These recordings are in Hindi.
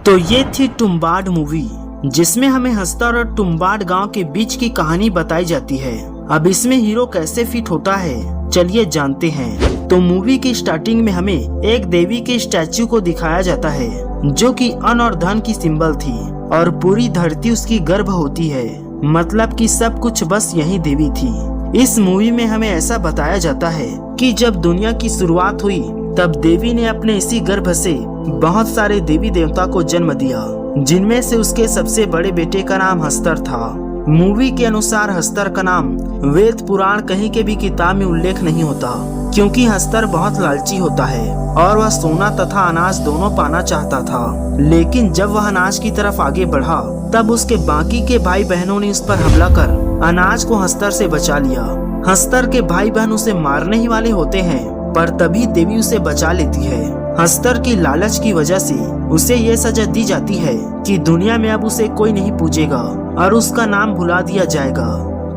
तो ये थी तुम्बाड मूवी, जिसमें हमें हस्तर और तुम्बाड गांव के बीच की कहानी बताई जाती है। अब इसमें हीरो कैसे फिट होता है, चलिए जानते हैं। तो मूवी की स्टार्टिंग में हमें एक देवी के स्टैचू को दिखाया जाता है, जो कि अन्न और धन की सिंबल थी और पूरी धरती उसकी गर्भ होती है। मतलब कि सब कुछ बस यही देवी थी। इस मूवी में हमें ऐसा बताया जाता है कि जब दुनिया की शुरुआत हुई तब देवी ने अपने इसी गर्भ से बहुत सारे देवी देवता को जन्म दिया, जिनमें से उसके सबसे बड़े बेटे का नाम हस्तर था। मूवी के अनुसार हस्तर का नाम वेद पुराण कहीं के भी किताब में उल्लेख नहीं होता, क्योंकि हस्तर बहुत लालची होता है और वह सोना तथा अनाज दोनों पाना चाहता था। लेकिन जब वह अनाज की तरफ आगे बढ़ा तब उसके बाकी के भाई बहनों ने उस पर हमला कर अनाज को हस्तर से बचा लिया। हस्तर के भाई बहन उसे मारने ही वाले होते हैं, पर तभी देवी उसे बचा लेती है। हस्तर की लालच की वजह से उसे ये सजा दी जाती है कि दुनिया में अब उसे कोई नहीं पूजेगा और उसका नाम भुला दिया जाएगा।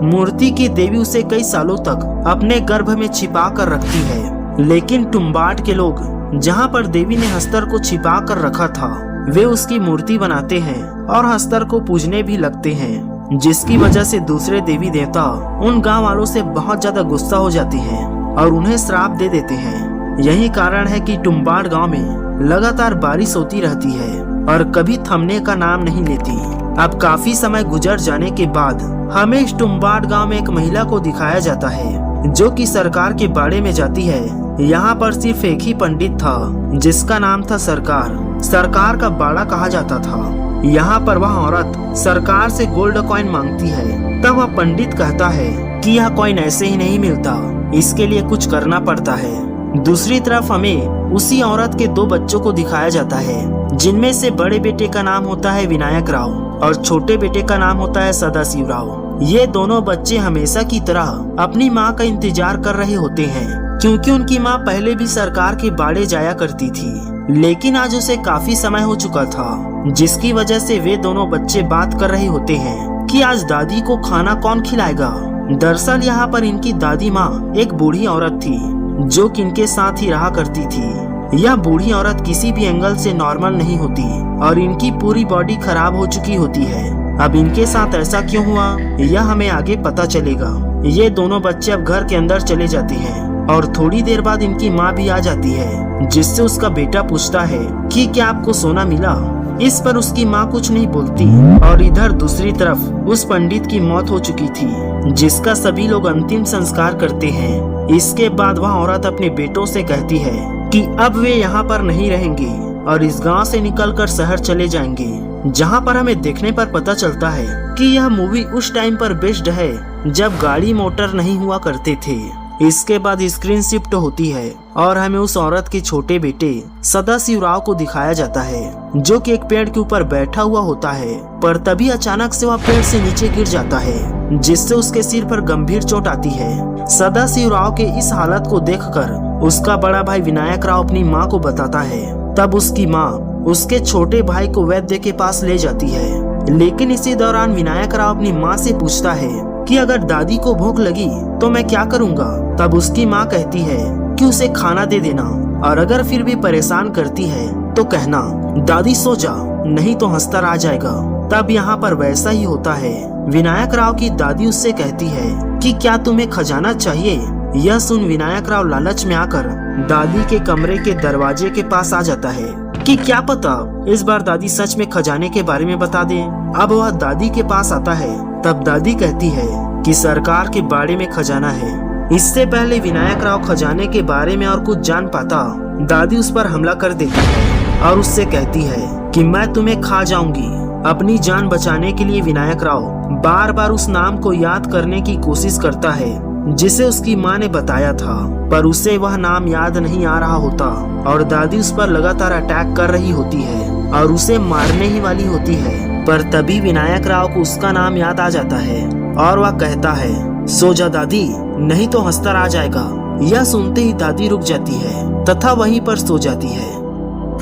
मूर्ति की देवी उसे कई सालों तक अपने गर्भ में छिपा कर रखती है। लेकिन तुम्बाड के लोग जहाँ पर देवी ने हस्तर को छिपा कर रखा था, वे उसकी मूर्ति बनाते हैं और हस्तर को पूजने भी लगते हैं, जिसकी वजह से दूसरे देवी देवता उन गाँव वालों से बहुत ज्यादा गुस्सा हो जाते हैं और उन्हें श्राप दे देते हैं। यही कारण है कि तुम्बाड गांव में लगातार बारिश होती रहती है और कभी थमने का नाम नहीं लेती। अब काफी समय गुजर जाने के बाद हमें इस तुम्बाड गांव में एक महिला को दिखाया जाता है, जो कि सरकार के बाड़े में जाती है। यहाँ पर सिर्फ एक ही पंडित था, जिसका नाम था सरकार। सरकार का बाड़ा कहा जाता था। यहाँ पर वह औरत सरकार से गोल्ड कॉइन मांगती है, तब वह पंडित कहता है कि यह कॉइन ऐसे ही नहीं मिलता, इसके लिए कुछ करना पड़ता है। दूसरी तरफ हमें उसी औरत के दो बच्चों को दिखाया जाता है, जिनमें से बड़े बेटे का नाम होता है विनायक राव और छोटे बेटे का नाम होता है सदाशिव राव। ये दोनों बच्चे हमेशा की तरह अपनी माँ का इंतजार कर रहे होते हैं, क्योंकि उनकी माँ पहले भी सरकार के बाड़े जाया करती थी। लेकिन आज उसे काफी समय हो चुका था, जिसकी वजह से वे दोनों बच्चे बात कर रहे होते हैं कि आज दादी को खाना कौन खिलाएगा। दरअसल यहाँ पर इनकी दादी माँ एक बूढ़ी औरत थी, जो कि इनके साथ ही रहा करती थी। यह बूढ़ी औरत किसी भी एंगल से नॉर्मल नहीं होती और इनकी पूरी बॉडी खराब हो चुकी होती है। अब इनके साथ ऐसा क्यों हुआ, यह हमें आगे पता चलेगा। ये दोनों बच्चे अब घर के अंदर चले जाते हैं और थोड़ी देर बाद इनकी माँ भी आ जाती है, जिससे उसका बेटा पूछता है कि क्या आपको सोना मिला। इस पर उसकी माँ कुछ नहीं बोलती और इधर दूसरी तरफ उस पंडित की मौत हो चुकी थी, जिसका सभी लोग अंतिम संस्कार करते हैं। इसके बाद वह औरत अपने बेटों से कहती है कि अब वे यहाँ पर नहीं रहेंगे और इस गांव से निकलकर शहर चले जाएंगे। जहाँ पर हमें देखने पर पता चलता है कि यह मूवी उस टाइम पर बेस्ड है जब गाड़ी मोटर नहीं हुआ करते थे। इसके बाद स्क्रीन शिफ्ट होती है और हमें उस औरत के छोटे बेटे सदाशिव राव को दिखाया जाता है, जो कि एक पेड़ के ऊपर बैठा हुआ होता है। पर तभी अचानक से वह पेड़ से नीचे गिर जाता है, जिससे उसके सिर पर गंभीर चोट आती है। सदाशिव राव के इस हालत को देखकर उसका बड़ा भाई विनायक राव अपनी माँ को बताता है। तब उसकी माँ उसके छोटे भाई को वैद्य के पास ले जाती है। लेकिन इसी दौरान विनायक राव अपनी माँ से पूछता है कि अगर दादी को भूख लगी तो मैं क्या करूँगा। तब उसकी माँ कहती है कि उसे खाना दे देना और अगर फिर भी परेशान करती है तो कहना दादी सो जा, नहीं तो हस्तर आ जाएगा। तब यहाँ पर वैसा ही होता है। विनायक राव की दादी उससे कहती है कि क्या तुम्हें खजाना चाहिए। यह सुन विनायक राव लालच में आकर दादी के कमरे के दरवाजे के पास आ जाता है कि क्या पता इस बार दादी सच में खजाने के बारे में बता दे। अब वह दादी के पास आता है। तब दादी कहती है कि सरकार के बाड़े में खजाना है। इससे पहले विनायक राव खजाने के बारे में और कुछ जान पाता, दादी उस पर हमला कर देती है और उससे कहती है कि मैं तुम्हें खा जाऊंगी। अपनी जान बचाने के लिए विनायक राव बार बार उस नाम को याद करने की कोशिश करता है, जिसे उसकी माँ ने बताया था, पर उसे वह नाम याद नहीं आ रहा होता और दादी उस पर लगातार अटैक कर रही होती है और उसे मारने ही वाली होती है। पर तभी विनायक राव को उसका नाम याद आ जाता है और वह कहता है सो जा दादी, नहीं तो हस्तर आ जाएगा। यह सुनते ही दादी रुक जाती है तथा वहीं पर सो जाती है।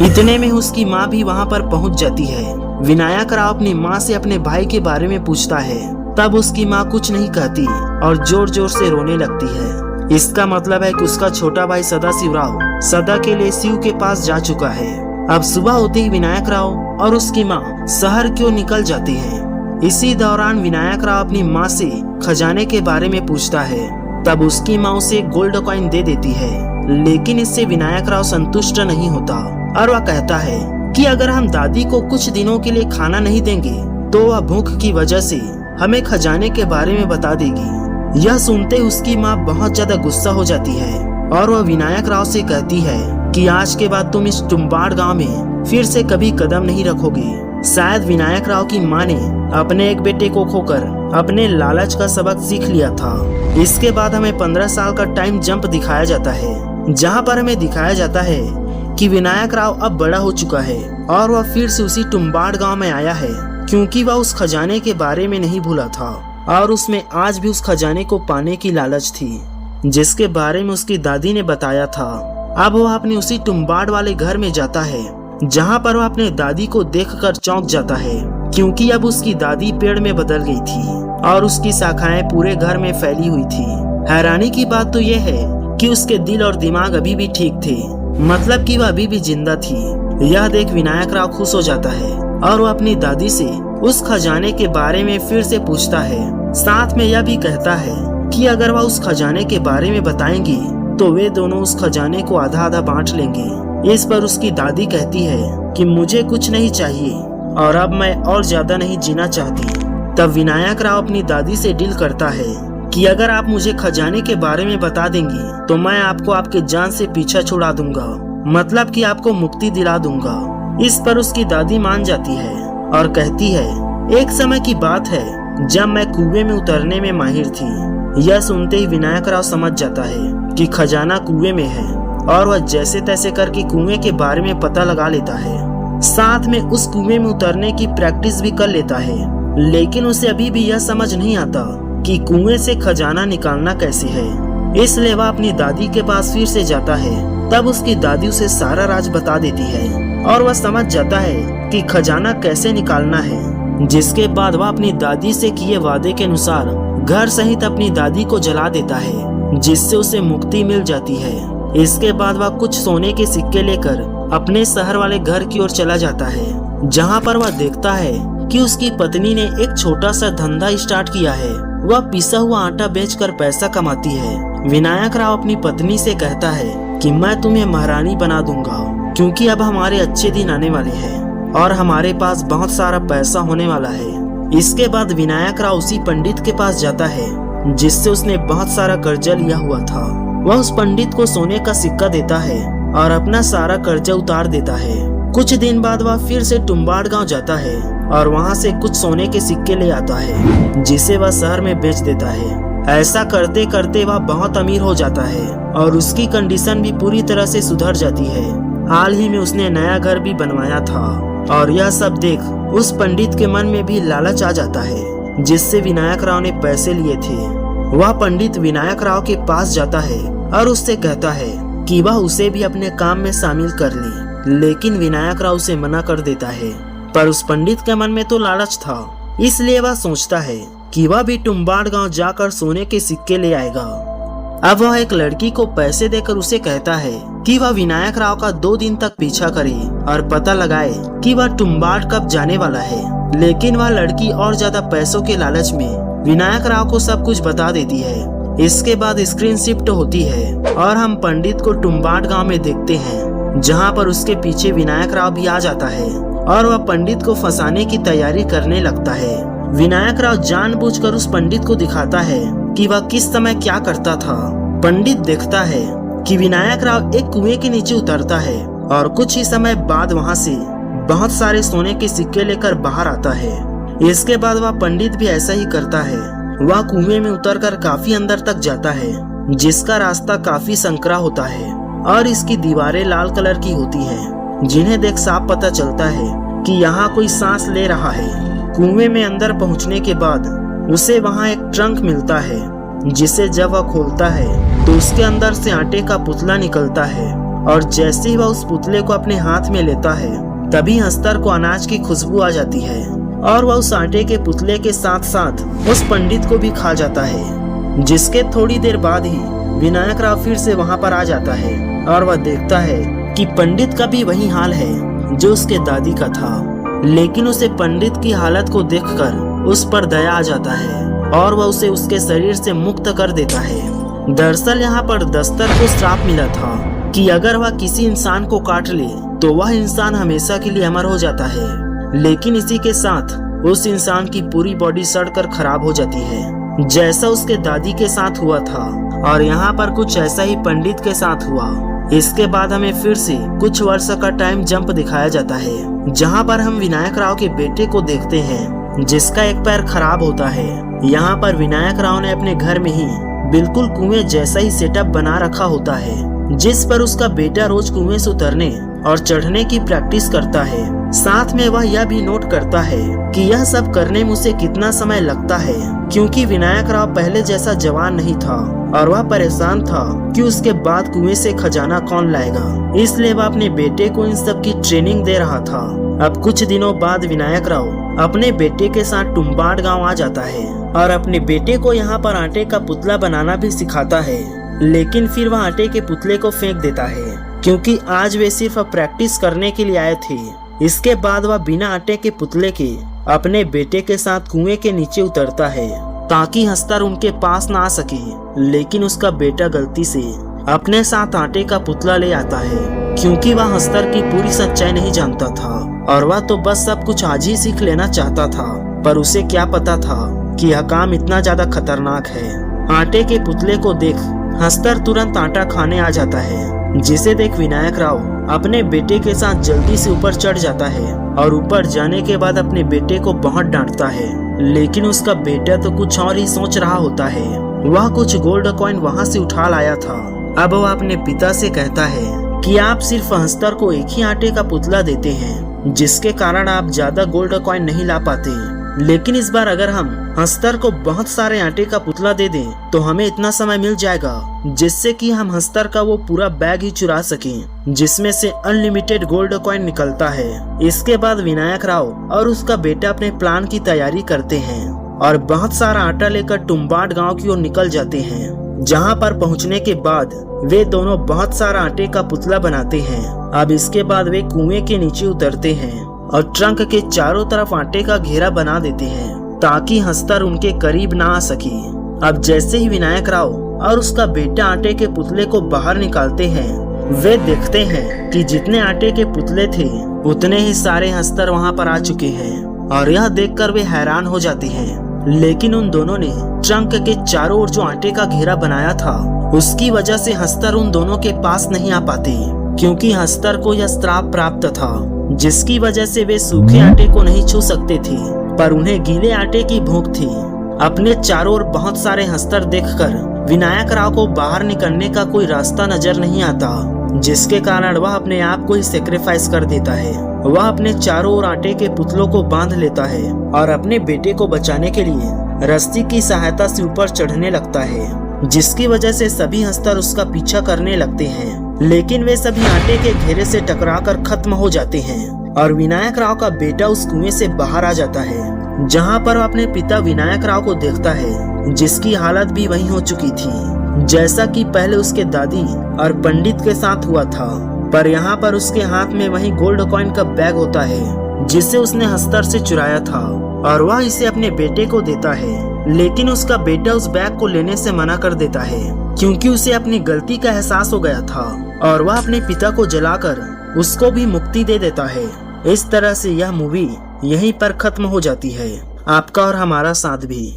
इतने में उसकी माँ भी वहाँ पर पहुँच जाती है। विनायक राव अपनी माँ से अपने भाई के बारे में पूछता है। तब उसकी माँ कुछ नहीं कहती और जोर जोर से रोने लगती है। इसका मतलब है कि उसका छोटा भाई सदाशिव राव सदा के लिए शिव के पास जा चुका है। अब सुबह होते ही विनायक राव और उसकी माँ शहर की ओर निकल जाती है। इसी दौरान विनायक राव अपनी माँ से खजाने के बारे में पूछता है। तब उसकी माँ उसे गोल्ड कॉइन दे देती है, लेकिन इससे विनायक राव संतुष्ट नहीं होता और वह कहता है कि अगर हम दादी को कुछ दिनों के लिए खाना नहीं देंगे तो वह भूख की वजह से हमें खजाने के बारे में बता देगी। यह सुनते उसकी माँ बहुत ज्यादा गुस्सा हो जाती है और वह विनायक राव से कहती है कि आज के बाद तुम इस तुम्बाड़ गांव में फिर से कभी कदम नहीं रखोगे। शायद विनायक राव की माँ ने अपने एक बेटे को खोकर अपने लालच का सबक सीख लिया था। इसके बाद हमें 15 साल का टाइम जंप दिखाया जाता है, जहाँ पर हमें दिखाया जाता है कि विनायक राव अब बड़ा हो चुका है और वह फिर से उसी तुम्बाड़ गांव में आया है, क्योंकि वह उस खजाने के बारे में नहीं भूला था और उसमें आज भी उस खजाने को पाने की लालच थी, जिसके बारे में उसकी दादी ने बताया था। अब वह अपने उसी तुम्बाड़ वाले घर में जाता है, जहाँ पर वह अपने दादी को देखकर चौंक जाता है, क्योंकि अब उसकी दादी पेड़ में बदल गई थी और उसकी शाखाएं पूरे घर में फैली हुई थी। हैरानी की बात तो यह है कि उसके दिल और दिमाग अभी भी ठीक थे, मतलब कि वह अभी भी जिंदा थी। यह देख विनायक राव खुश हो जाता है और वह अपनी दादी से उस खजाने के बारे में फिर से पूछता है। साथ में यह भी कहता है कि अगर वह उस खजाने के बारे में बताएंगी तो वे दोनों उस खजाने को आधा आधा बांट लेंगे। इस पर उसकी दादी कहती है कि मुझे कुछ नहीं चाहिए और अब मैं और ज्यादा नहीं जीना चाहती। तब विनायक राव अपनी दादी से डील करता है कि अगर आप मुझे खजाने के बारे में बता देंगी तो मैं आपको आपके जान से पीछा छुड़ा दूंगा, मतलब कि आपको मुक्ति दिला दूंगा। इस पर उसकी दादी मान जाती है और कहती है, एक समय की बात है जब मैं कुएं में उतरने में माहिर थी। यह सुनते ही विनायक राव समझ जाता है कि खजाना कुएं में है और वह जैसे तैसे करके कुएं के बारे में पता लगा लेता है। साथ में उस कुएं में उतरने की प्रैक्टिस भी कर लेता है, लेकिन उसे अभी भी यह समझ नहीं आता कि कुएं से खजाना निकालना कैसे है। इसलिए वह अपनी दादी के पास फिर से जाता है। तब उसकी दादी उसे सारा राज बता देती है और वह समझ जाता है कि खजाना कैसे निकालना है, जिसके बाद वह अपनी दादी से किए वादे के अनुसार घर सहित अपनी दादी को जला देता है, जिससे उसे मुक्ति मिल जाती है। इसके बाद वह कुछ सोने के सिक्के लेकर अपने शहर वाले घर की ओर चला जाता है, जहाँ पर वह देखता है कि उसकी पत्नी ने एक छोटा सा धंधा स्टार्ट किया है। वह पिसा हुआ आटा बेचकर पैसा कमाती है। विनायक राव अपनी पत्नी से कहता है कि मैं तुम्हें महारानी बना दूंगा, क्योंकि अब हमारे अच्छे दिन आने वाले हैं और हमारे पास बहुत सारा पैसा होने वाला है। इसके बाद विनायक राव उसी पंडित के पास जाता है जिससे उसने बहुत सारा कर्जा लिया हुआ था। वह उस पंडित को सोने का सिक्का देता है और अपना सारा कर्जा उतार देता है। कुछ दिन बाद वह फिर से तुम्बाड़ गांव जाता है और वहां से कुछ सोने के सिक्के ले आता है, जिसे वह शहर में बेच देता है। ऐसा करते करते वह बहुत अमीर हो जाता है और उसकी कंडीशन भी पूरी तरह से सुधर जाती है। हाल ही में उसने नया घर भी बनवाया था और यह सब देख उस पंडित के मन में भी लालच आ जाता है, जिससे विनायक राव ने पैसे लिए थे। वह पंडित विनायक राव के पास जाता है और उससे कहता है कि वह उसे भी अपने काम में शामिल कर ले, लेकिन विनायक राव उसे मना कर देता है। पर उस पंडित के मन में तो लालच था, इसलिए वह सोचता है कि वह भी तुम्बाड़ गांव जाकर सोने के सिक्के ले आएगा। अब वह एक लड़की को पैसे देकर उसे कहता है कि वह विनायक राव का 2 दिन तक पीछा करे और पता लगाए कि वह तुम्बाड़ कब जाने वाला है। लेकिन वह लड़की और ज्यादा पैसों के लालच में विनायक राव को सब कुछ बता देती है। इसके बाद स्क्रीन शिफ्ट होती है और हम पंडित को तुम्बाड़ गांव में देखते हैं, जहां पर उसके पीछे विनायक राव भी आ जाता है और वह पंडित को फंसाने की तैयारी करने लगता है। विनायक राव जानबूझकर उस पंडित को दिखाता है कि वह किस समय क्या करता था। पंडित देखता है कि विनायक राव एक कुएं के नीचे उतरता है और कुछ ही समय बाद वहां से बहुत सारे सोने के सिक्के लेकर बाहर आता है। इसके बाद वह पंडित भी ऐसा ही करता है। वह कुएं में उतरकर काफी अंदर तक जाता है, जिसका रास्ता काफी संकरा होता है और इसकी दीवारें लाल कलर की होती हैं, जिन्हें देख साफ पता चलता है कि यहाँ कोई सांस ले रहा है। कुएं में अंदर पहुँचने के बाद उसे वहाँ एक ट्रंक मिलता है, जिसे जब वह खोलता है तो उसके अंदर से आटे का पुतला निकलता है और जैसे ही वह उस पुतले को अपने हाथ में लेता है तभी हस्तर को अनाज की खुशबू आ जाती है और वह उस आटे के पुतले के साथ साथ उस पंडित को भी खा जाता है। जिसके थोड़ी देर बाद ही विनायक राव फिर से वहां पर आ जाता है और वह देखता है कि पंडित का भी वही हाल है। जो उसके दादी का था, लेकिन उसे पंडित की हालत को देखकर उस पर दया आ जाता है और वह उसे उसके शरीर से मुक्त कर देता है। दरअसल यहाँ पर दस्तर को श्राप मिला था कि अगर वह किसी इंसान को काट ले तो वह इंसान हमेशा के लिए अमर हो जाता है, लेकिन इसी के साथ उस इंसान की पूरी बॉडी सड़कर खराब हो जाती है, जैसा उसके दादी के साथ हुआ था। और यहाँ पर कुछ ऐसा ही पंडित के साथ हुआ। इसके बाद हमें फिर से कुछ वर्ष का टाइम जंप दिखाया जाता है, जहाँ पर हम विनायक राव के बेटे को देखते हैं जिसका एक पैर खराब होता है। यहाँ पर विनायक राव ने अपने घर में ही बिल्कुल कुएं जैसा ही सेटअप बना रखा होता है, जिस पर उसका बेटा रोज कुएं से उतरने और चढ़ने की प्रैक्टिस करता है। साथ में वह यह भी नोट करता है कि यह सब करने में उसे कितना समय लगता है, क्योंकि विनायक राव पहले जैसा जवान नहीं था और वह परेशान था कि उसके बाद कुएं से खजाना कौन लाएगा। इसलिए वह अपने बेटे को इन सब की ट्रेनिंग दे रहा था। अब कुछ दिनों बाद विनायक राव अपने बेटे के साथ टुम्बाड़ गांव आ जाता है और अपने बेटे को यहाँ पर आटे का पुतला बनाना भी सिखाता है, लेकिन फिर वह आटे के पुतले को फेंक देता है, क्योंकि आज वे सिर्फ प्रैक्टिस करने के लिए आए थे। इसके बाद वह बिना आटे के पुतले के अपने बेटे के साथ कुएं के नीचे उतरता है ताकि हस्तर उनके पास ना आ सके, लेकिन उसका बेटा गलती से अपने साथ आटे का पुतला ले आता है, क्योंकि वह हस्तर की पूरी सच्चाई नहीं जानता था और वह तो बस सब कुछ आज ही सीख लेना चाहता था। पर उसे क्या पता था कि यह काम इतना ज्यादा खतरनाक है। आटे के पुतले को देख हस्तर तुरंत आटा खाने आ जाता है, जिसे देख विनायक राव अपने बेटे के साथ जल्दी से ऊपर चढ़ जाता है और ऊपर जाने के बाद अपने बेटे को बहुत डांटता है, लेकिन उसका बेटा तो कुछ और ही सोच रहा होता है। वह कुछ गोल्ड कॉइन वहां से उठा लाया था। अब वह अपने पिता से कहता है कि आप सिर्फ हस्तर को एक ही आटे का पुतला देते हैं, जिसके कारण आप ज्यादा गोल्ड कॉइन नहीं ला पाते, लेकिन इस बार अगर हम हस्तर को बहुत सारे आटे का पुतला दे दें तो हमें इतना समय मिल जाएगा जिससे कि हम हस्तर का वो पूरा बैग ही चुरा सकें, जिसमें से अनलिमिटेड गोल्ड कॉइन निकलता है। इसके बाद विनायक राव और उसका बेटा अपने प्लान की तैयारी करते हैं और बहुत सारा आटा लेकर टुम्बाड़ गांव की ओर निकल जाते हैं, जहां पर पहुंचने के बाद वे दोनों बहुत सारा आटे का पुतला बनाते हैं। अब इसके बाद वे कुएं के नीचे उतरते हैं और ट्रंक के चारों तरफ आटे का घेरा बना देते हैं ताकि हस्तर उनके करीब ना आ सके। अब जैसे ही विनायक राव और उसका बेटा आटे के पुतले को बाहर निकालते हैं, वे देखते हैं कि जितने आटे के पुतले थे उतने ही सारे हस्तर वहां पर आ चुके हैं और यह देखकर वे हैरान हो जाते हैं। लेकिन उन दोनों ने ट्रंक के चारों ओर जो आटे का घेरा बनाया था उसकी वजह से हस्तर उन दोनों के पास नहीं आ पाते, क्योंकि हस्तर को यह श्राप प्राप्त था जिसकी वजह से वे सूखे आटे को नहीं छू सकते थे, पर उन्हें गीले आटे की भूख थी। अपने चारों ओर बहुत सारे हस्तर देखकर विनायक राव को बाहर निकलने का कोई रास्ता नजर नहीं आता, जिसके कारण वह अपने आप को ही सेक्रीफाइस कर देता है। वह अपने चारों ओर आटे के पुतलों को बांध लेता है और अपने बेटे को बचाने के लिए रस्सी की सहायता से ऊपर चढ़ने लगता है, जिसकी वजह से सभी हस्तर उसका पीछा करने लगते हैं, लेकिन वे सभी आटे के घेरे से टकराकर खत्म हो जाते हैं और विनायक राव का बेटा उस कुएं से बाहर आ जाता है, जहां पर वह अपने पिता विनायक राव को देखता है, जिसकी हालत भी वही हो चुकी थी जैसा कि पहले उसके दादी और पंडित के साथ हुआ था। पर यहाँ पर उसके हाथ में वही गोल्ड कॉइन का बैग होता है जिसे उसने हस्तर से चुराया था और वह इसे अपने बेटे को देता है, लेकिन उसका बेटा उस बैग को लेने से मना कर देता है क्योंकि उसे अपनी गलती का एहसास हो गया था और वह अपने पिता को जलाकर उसको भी मुक्ति दे देता है। इस तरह से यह मूवी यहीं पर खत्म हो जाती है, आपका और हमारा साथ भी।